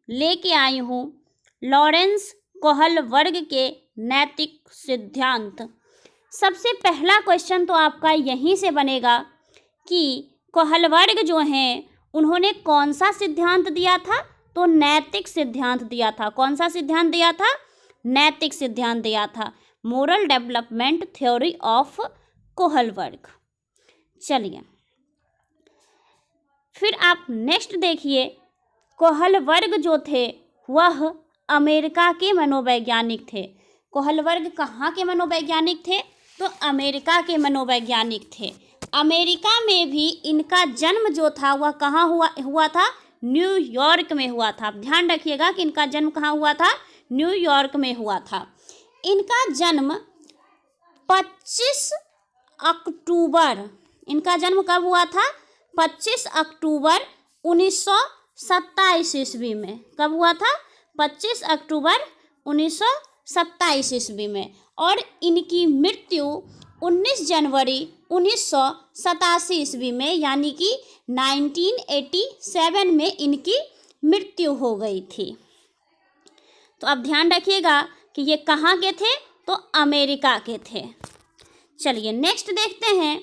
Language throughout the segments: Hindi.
लेके आई हूँ लॉरेंस कोहलवर्ग के नैतिक सिद्धांत। सबसे पहला क्वेश्चन तो आपका यहीं से बनेगा कि कोहलवर्ग जो हैं उन्होंने कौन सा सिद्धांत दिया था? तो नैतिक सिद्धांत दिया था। कौन सा सिद्धांत दिया था? नैतिक सिद्धांत दिया था, मोरल डेवलपमेंट थ्योरी ऑफ कोहलवर्ग। चलिए फिर आप नेक्स्ट देखिए, कोहलवर्ग जो थे वह अमेरिका के मनोवैज्ञानिक थे। कोहलवर्ग कहाँ के मनोवैज्ञानिक थे? तो अमेरिका के मनोवैज्ञानिक थे। अमेरिका में भी इनका जन्म जो था वह कहाँ हुआ था? न्यूयॉर्क में हुआ था। ध्यान रखिएगा कि इनका जन्म कहाँ हुआ था? न्यूयॉर्क में हुआ था। इनका जन्म 25 अक्टूबर, इनका जन्म कब हुआ था? 25 अक्टूबर 1927 ईस्वी में। कब हुआ था? 25 अक्टूबर 1927 ईस्वी में। और इनकी मृत्यु 19 जनवरी 1987 ईस्वी में, यानी कि 1987 में इनकी मृत्यु हो गई थी। तो अब ध्यान रखिएगा कि ये कहाँ के थे? तो अमेरिका के थे। चलिए नेक्स्ट देखते हैं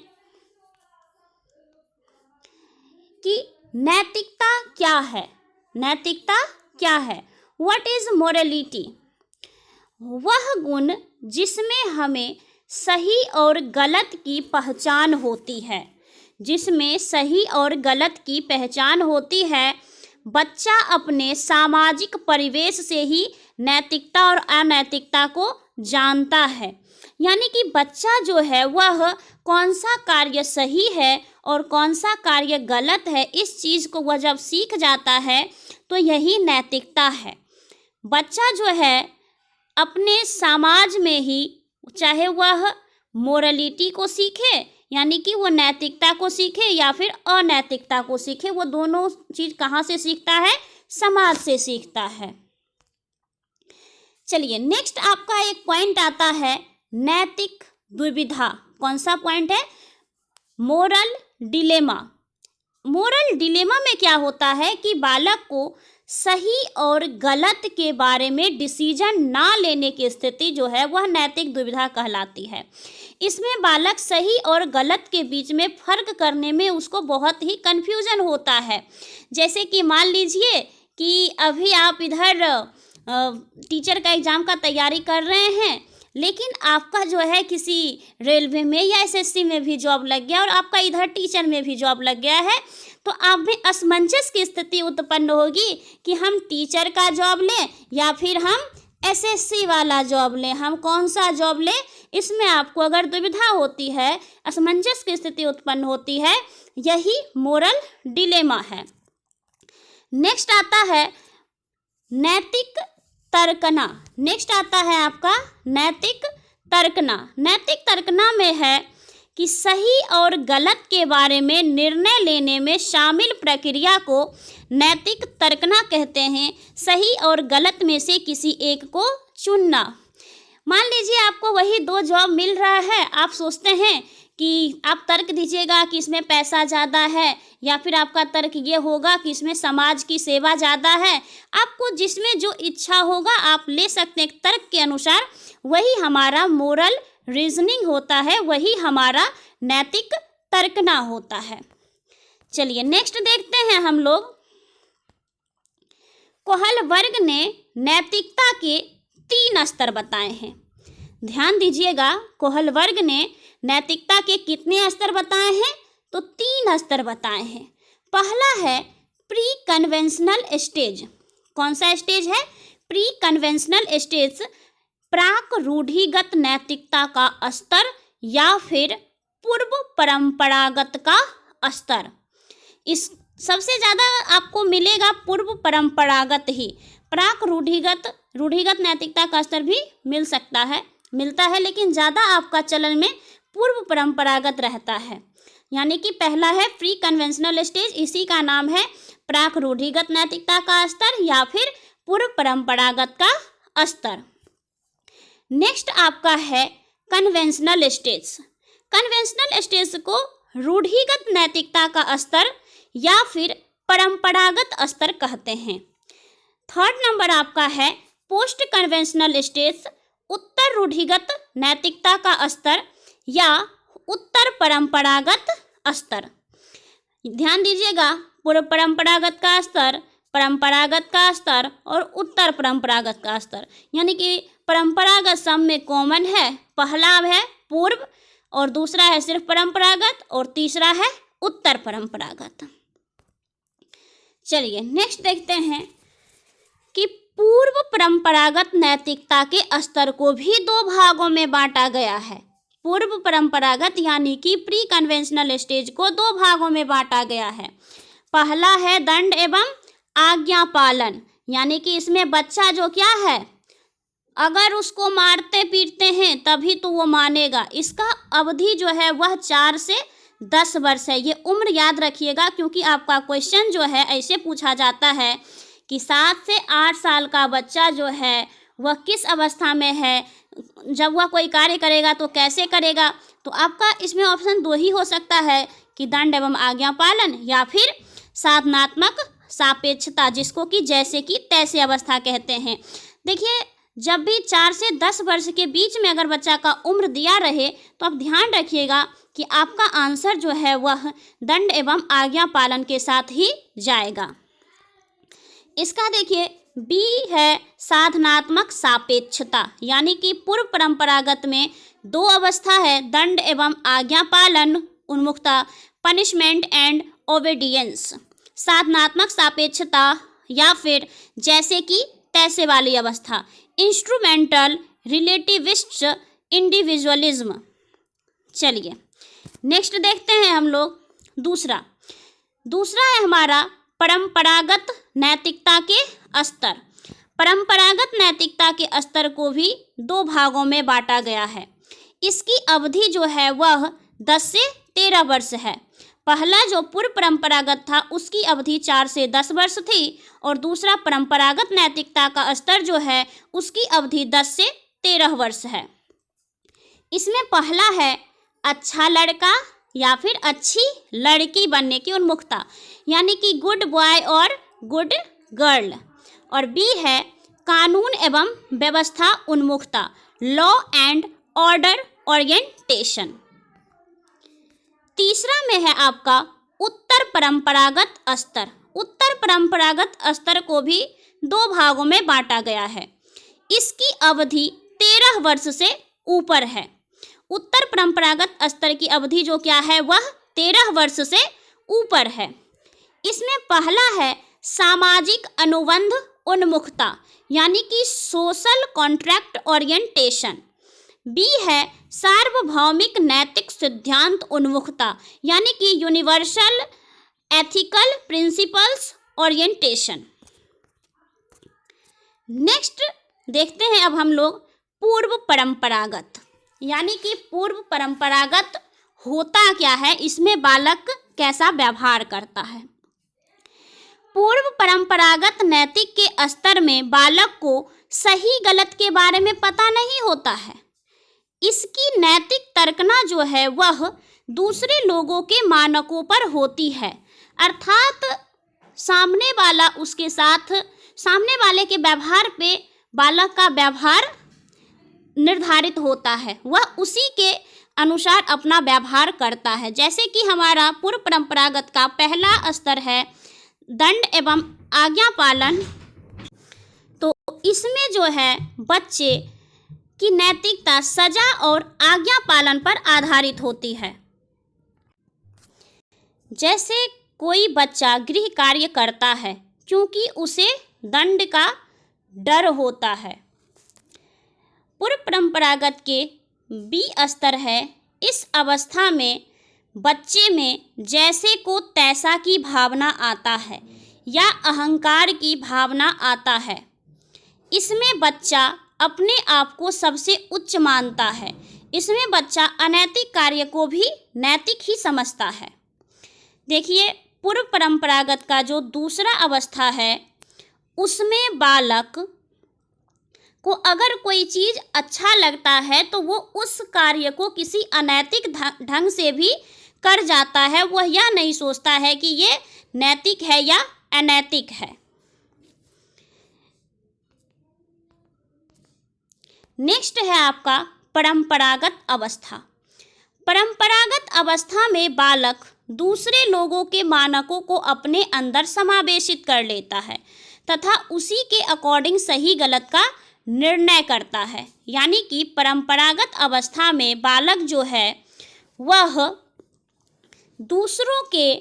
कि नैतिकता क्या है। नैतिकता क्या है? What is morality? वह गुण जिसमें हमें सही और गलत की पहचान होती है। जिसमें सही और गलत की पहचान होती है। बच्चा अपने सामाजिक परिवेश से ही नैतिकता और अनैतिकता को जानता है। यानी कि बच्चा जो है वह कौन सा कार्य सही है और कौन सा कार्य गलत है, इस चीज़ को वह जब सीख जाता है तो यही नैतिकता है। बच्चा जो है अपने समाज में ही, चाहे वह मोरालिटी को सीखे यानी कि वो नैतिकता को सीखे या फिर अनैतिकता को सीखे, वो दोनों चीज़ कहाँ से सीखता है? समाज से सीखता है। चलिए नेक्स्ट आपका एक पॉइंट आता है नैतिक दुविधा। कौन सा पॉइंट है? Moral dilemma. मोरल डिलेमा में क्या होता है कि बालक को सही और गलत के बारे में डिसीजन ना लेने की स्थिति जो है वह नैतिक दुविधा कहलाती है। इसमें बालक सही और गलत के बीच में फ़र्क करने में उसको बहुत ही कन्फ्यूजन होता है। जैसे कि मान लीजिए कि अभी आप इधर टीचर का एग्ज़ाम का तैयारी कर रहे हैं, लेकिन आपका जो है किसी रेलवे में या एसएससी में भी जॉब लग गया और आपका इधर टीचर में भी जॉब लग गया है, तो आप में असमंजस की स्थिति उत्पन्न होगी कि हम टीचर का जॉब लें या फिर हम एसएससी वाला जॉब लें, हम कौन सा जॉब लें। इसमें आपको अगर दुविधा होती है, असमंजस की स्थिति उत्पन्न होती है, यही मोरल डिलेमा है। नेक्स्ट आता है नैतिक तर्कना। नेक्स्ट आता है आपका नैतिक तर्कना। नैतिक तर्कना में है कि सही और गलत के बारे में निर्णय लेने में शामिल प्रक्रिया को नैतिक तर्कना कहते हैं। सही और गलत में से किसी एक को चुनना। मान लीजिए आपको वही 2 जॉब मिल रहा है, आप सोचते हैं कि आप तर्क दीजिएगा कि इसमें पैसा ज़्यादा है, या फिर आपका तर्क ये होगा कि इसमें समाज की सेवा ज़्यादा है। आपको जिसमें जो इच्छा होगा आप ले सकते हैं तर्क के अनुसार। वही हमारा मोरल रीजनिंग होता है, वही हमारा नैतिक तर्कना होता है। चलिए नेक्स्ट देखते हैं हम लोग। कोहलवर्ग ने नैतिकता के 3 स्तर बताए हैं। ध्यान दीजिएगा, कोहलवर्ग ने नैतिकता के कितने स्तर बताए हैं? तो 3 स्तर बताए हैं। पहला है प्री कन्वेंशनल स्टेज। कौन सा स्टेज है? प्री कन्वेंशनल स्टेज, प्राक रूढ़िगत नैतिकता का स्तर या फिर पूर्व परंपरागत का स्तर। इस सबसे ज़्यादा आपको मिलेगा पूर्व परंपरागत ही। प्राक रूढ़िगत नैतिकता का स्तर भी मिलता है, लेकिन ज़्यादा आपका चलन में पूर्व परंपरागत रहता है। यानी कि पहला है प्री कन्वेंशनल स्टेज, इसी का नाम है प्राक रूढ़िगत नैतिकता का स्तर या फिर पूर्व परंपरागत का स्तर। नेक्स्ट आपका है कन्वेंशनल स्टेज। कन्वेंशनल स्टेज को रूढ़िगत नैतिकता का स्तर या फिर परंपरागत स्तर कहते हैं। थर्ड नंबर आपका है पोस्ट कन्वेंशनल स्टेज, उत्तर रूढ़िगत नैतिकता का स्तर या उत्तर परंपरागत स्तर। ध्यान दीजिएगा, पूर्व परंपरागत का स्तर, परंपरागत का स्तर और उत्तर परंपरागत का स्तर। यानी कि परंपरागत सब में कॉमन है, पहला है पूर्व और दूसरा है सिर्फ परंपरागत और तीसरा है उत्तर परंपरागत। चलिए नेक्स्ट देखते हैं कि पूर्व परंपरागत नैतिकता के स्तर को भी दो भागों में बांटा गया है। पूर्व परंपरागत यानी कि प्री कन्वेंशनल स्टेज को दो भागों में बांटा गया है। पहला है दंड एवं आज्ञा पालन, यानी कि इसमें बच्चा जो क्या है, अगर उसको मारते पीटते हैं तभी तो वो मानेगा। इसका अवधि जो है वह 4 से 10 वर्ष है। ये उम्र याद रखिएगा, क्योंकि आपका क्वेश्चन जो है ऐसे पूछा जाता है कि 7 से 8 साल का बच्चा जो है वह किस अवस्था में है, जब वह कोई कार्य करेगा तो कैसे करेगा। तो आपका इसमें ऑप्शन 2 ही हो सकता है कि दंड एवं आज्ञा पालन या फिर साधनात्मक सापेक्षता, जिसको कि जैसे कि तैसे अवस्था कहते हैं। देखिए, जब भी 4 से 10 वर्ष के बीच में अगर बच्चा का उम्र दिया रहे तो आप ध्यान रखिएगा कि आपका आंसर जो है वह दंड एवं आज्ञा पालन के साथ ही जाएगा। इसका देखिए बी है साधनात्मक सापेक्षता, यानी कि पूर्व परंपरागत में 2 अवस्था है, दंड एवं आज्ञा पालन उन्मुखता, पनिशमेंट एंड ओबीडियंस। साधनात्मक सापेक्षता या फिर जैसे कि तैसे वाली अवस्था, इंस्ट्रूमेंटल रिलेटिविस्ट इंडिविजुअलिज्म। चलिए नेक्स्ट देखते हैं हम लोग दूसरा है हमारा परंपरागत नैतिकता के स्तर। परंपरागत नैतिकता के स्तर को भी 2 भागों में बांटा गया है। इसकी अवधि जो है वह 10 से 13 वर्ष है। पहला जो पूर्व परंपरागत था उसकी अवधि 4 से 10 वर्ष थी और दूसरा परंपरागत नैतिकता का स्तर जो है उसकी अवधि 10 से 13 वर्ष है। इसमें पहला है अच्छा लड़का या फिर अच्छी लड़की बनने की उन्मुखता, यानी कि गुड बॉय और गुड गर्ल, और बी है कानून एवं व्यवस्था उन्मुखता, लॉ एंड ऑर्डर ओरिएंटेशन। तीसरा में है आपका उत्तर परंपरागत स्तर। उत्तर परंपरागत स्तर को भी 2 भागों में बांटा गया है। इसकी अवधि 13 वर्ष से ऊपर है। उत्तर परंपरागत स्तर की अवधि जो क्या है वह 13 वर्ष से ऊपर है। इसमें पहला है सामाजिक अनुबंध उन्मुखता, यानी कि सोशल कॉन्ट्रैक्ट ओरिएंटेशन। बी है सार्वभौमिक नैतिक सिद्धांत उन्मुखता, यानी कि universal ethical principles orientation. Next देखते हैं अब हम लोग पूर्व परंपरागत, यानी कि पूर्व परंपरागत होता क्या है, इसमें बालक कैसा व्यवहार करता है। पूर्व परंपरागत नैतिक के स्तर में बालक को सही गलत के बारे में पता नहीं होता है। इसकी नैतिक तर्कना जो है वह दूसरे लोगों के मानकों पर होती है, अर्थात सामने वाले के व्यवहार पे बालक का व्यवहार निर्धारित होता है, वह उसी के अनुसार अपना व्यवहार करता है। जैसे कि हमारा पूर्व परंपरागत का पहला स्तर है दंड एवं आज्ञा पालन, तो इसमें जो है बच्चे की नैतिकता सजा और आज्ञा पालन पर आधारित होती है। जैसे कोई बच्चा गृह कार्य करता है क्योंकि उसे दंड का डर होता है। पूर्व परंपरागत के बी स्तर है, इस अवस्था में बच्चे में जैसे को तैसा की भावना आता है या अहंकार की भावना आता है। इसमें बच्चा अपने आप को सबसे उच्च मानता है। इसमें बच्चा अनैतिक कार्य को भी नैतिक ही समझता है। देखिए पूर्व परंपरागत का जो दूसरा अवस्था है उसमें बालक को अगर कोई चीज़ अच्छा लगता है तो वो उस कार्य को किसी अनैतिक ढंग से भी कर जाता है। वह यह नहीं सोचता है कि ये नैतिक है या अनैतिक है। नेक्स्ट है आपका परंपरागत अवस्था। परंपरागत अवस्था में बालक दूसरे लोगों के मानकों को अपने अंदर समावेशित कर लेता है तथा उसी के अकॉर्डिंग सही गलत का निर्णय करता है। यानी कि परंपरागत अवस्था में बालक जो है वह दूसरों के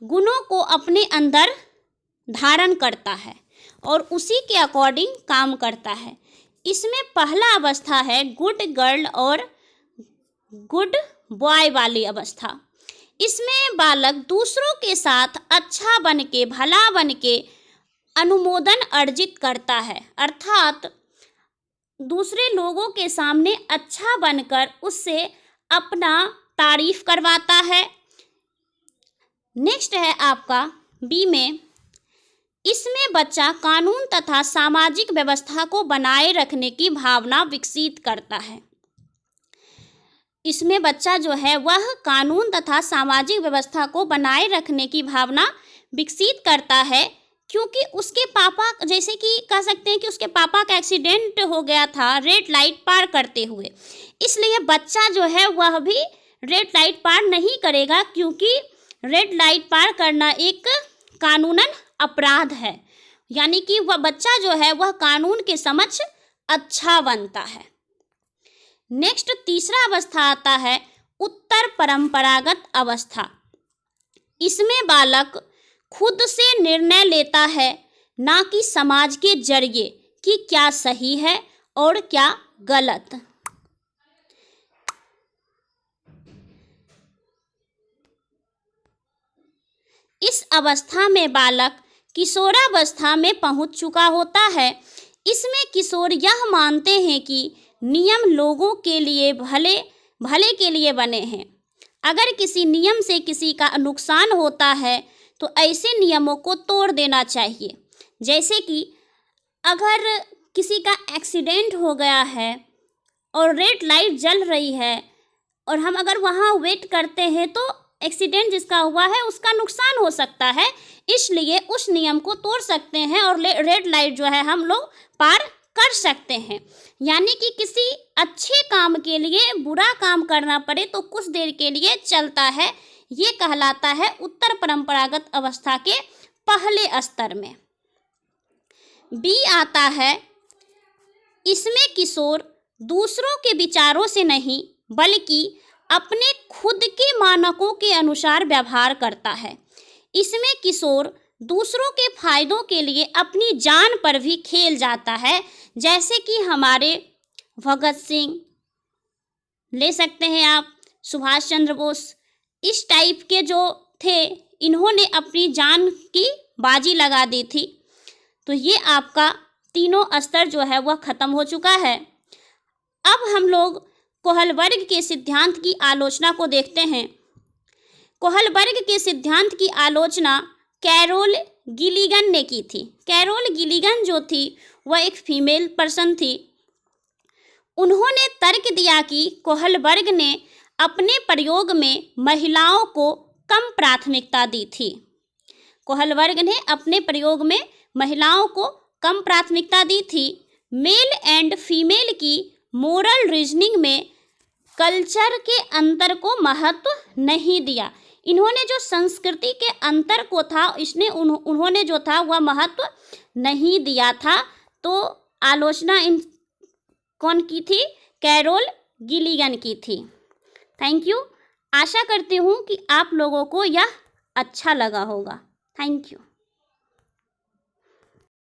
गुणों को अपने अंदर धारण करता है और उसी के अकॉर्डिंग काम करता है। इसमें पहला अवस्था है गुड गर्ल और गुड बॉय वाली अवस्था। इसमें बालक दूसरों के साथ अच्छा बन के, भला बन के अनुमोदन अर्जित करता है, अर्थात दूसरे लोगों के सामने अच्छा बनकर उससे अपना तारीफ करवाता है। नेक्स्ट है आपका बी में, इसमें बच्चा कानून तथा सामाजिक व्यवस्था को बनाए रखने की भावना विकसित करता है। इसमें बच्चा जो है वह कानून तथा सामाजिक व्यवस्था को बनाए रखने की भावना विकसित करता है, क्योंकि उसके पापा, जैसे कि कह सकते हैं कि उसके पापा का एक्सीडेंट हो गया था रेड लाइट पार करते हुए, इसलिए बच्चा जो है वह भी रेड लाइट पार नहीं करेगा, क्योंकि रेड लाइट पार करना एक कानूनन अपराध है। यानी कि वह बच्चा जो है वह कानून के समक्ष अच्छा बनता है। नेक्स्ट तीसरा अवस्था आता है उत्तर परंपरागत अवस्था। इसमें बालक खुद से निर्णय लेता है, ना कि समाज के जरिए कि क्या सही है और क्या गलत। इस अवस्था में बालक किशोरावस्था में पहुंच चुका होता है। इसमें किशोर यह मानते हैं कि नियम लोगों के लिए भले के लिए बने हैं। अगर किसी नियम से किसी का नुकसान होता है तो ऐसे नियमों को तोड़ देना चाहिए। जैसे कि अगर किसी का एक्सीडेंट हो गया है और रेड लाइट जल रही है और हम अगर वहाँ वेट करते हैं तो एक्सीडेंट जिसका हुआ है उसका नुकसान हो सकता है, इसलिए उस नियम को तोड़ सकते हैं और रेड लाइट जो है हम लोग पार कर सकते हैं। यानी कि किसी अच्छे काम के लिए बुरा काम करना पड़े तो कुछ देर के लिए चलता है। ये कहलाता है उत्तर परंपरागत अवस्था के पहले स्तर में। बी आता है, इसमें किशोर दूसरों के विचारों से नहीं बल्कि अपने खुद के मानकों के अनुसार व्यवहार करता है। इसमें किशोर दूसरों के फायदों के लिए अपनी जान पर भी खेल जाता है। जैसे कि हमारे भगत सिंह ले सकते हैं आप, सुभाष चंद्र बोस, इस टाइप के जो थे, इन्होंने अपनी जान की बाजी लगा दी थी। तो ये आपका तीनों स्तर जो है वह खत्म हो चुका है। अब हम लोग कोहलबर्ग के सिद्धांत की आलोचना को देखते हैं। कोहलबर्ग के सिद्धांत की आलोचना कैरोल गिलिगन ने की थी। कैरोल गिलिगन जो थी वह एक फीमेल पर्सन थी। उन्होंने तर्क दिया कि कोहलबर्ग ने अपने प्रयोग में महिलाओं को कम प्राथमिकता दी थी। कोहलबर्ग ने अपने प्रयोग में महिलाओं को कम प्राथमिकता दी थी। मेल एंड फीमेल की मोरल रीजनिंग में कल्चर के अंतर को महत्व नहीं दिया। इन्होंने जो संस्कृति के अंतर को था उन्होंने जो था वह महत्व नहीं दिया था। तो आलोचना कौन की थी? कैरोल गिलिगन की थी। Thank you. आशा करती हूँ कि आप लोगों को यह अच्छा लगा होगा। Thank you.